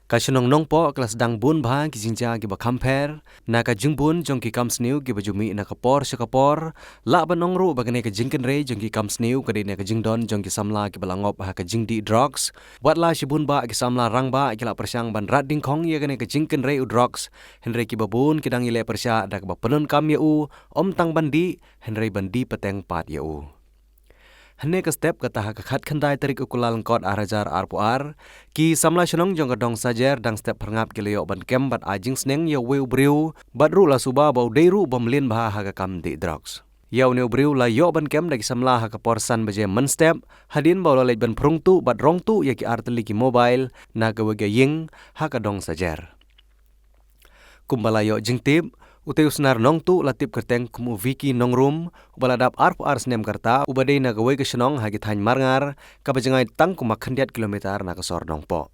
Kasunong nong po kelas dang bun ba kijingja giba kamper na ka jingbun jong ki kamsniu giba jumi na kapor syakapor la banong ru bagane ka jingken re jong ki kamsniu ka na ka jingdon jong ki samla giba langop ha ka jingdi drugs watla shibun ba ki samla rang ba kila persyang ban rat ding khong ye gane ka jingken re u drugs henry ki babun kidang ile persya da ka penun kam ye u om tang bandi henry bandi peteng pat ye u. Hene ke step kata ha khat khandai tarik ukulal kot arajar arpuar ki samla shnong jong kadong sajer dang step perngap ki leo ban kem bat ajing sneng ye weu briu bat ru la suba bau deiru bomlin bha ha ka kam di drugs yau neu briu la yo ban kem dagi samla ha ka porsan baje men step hadin bau la lej ban prung tu bat rong tu ye ki arteli ki mobile na ka wege ying ha ka dong sajer kumbala yo jingtip Uteus nar nong tu latip kerteng kumu viki nong rum baladap arp ars nem karta ubadei na gawai ke senong hagi thany marngar kabajengai tang kumak khandiat kilometer na kasor nong po.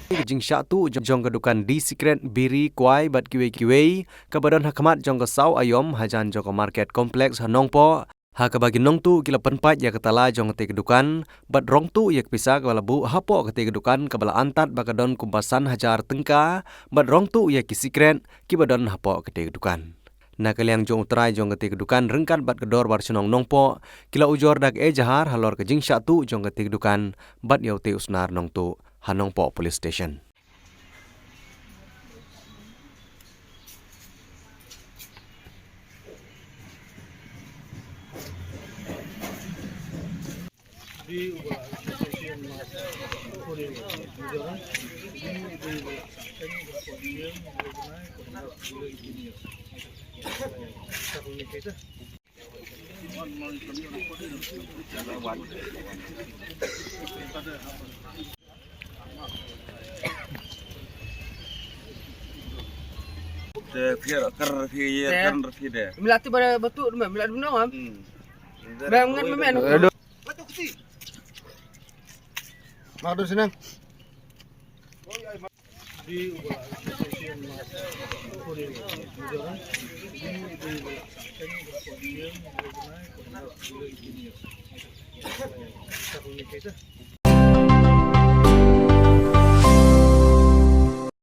Jing syatu jong kedukan di secret biri kuai bat kiwei kabadan hakamat jong ke sau ayom hajan jong ke market kompleks hanong po ha ka bagi nong tu kila penpat ya ketala jong te kedukan bat rong tu ya kepisa kala bu hapo ke te kedukan kabala antat bakadon kumpasan hajar tengka bat rong tu ya ki secret kibadon hapo ke te kedukan na kaliang jong utrai jong ke te kedukan rengkan bat kedor bar senong nong po kila ujor dak jahar halor ke jing syatu jong ke te kedukan bat yau te usnar nong tu Hanong Po Police Station. Melati pada batu melati benar am. Bangun memen. Batu kecil. Madu senang. Di ubah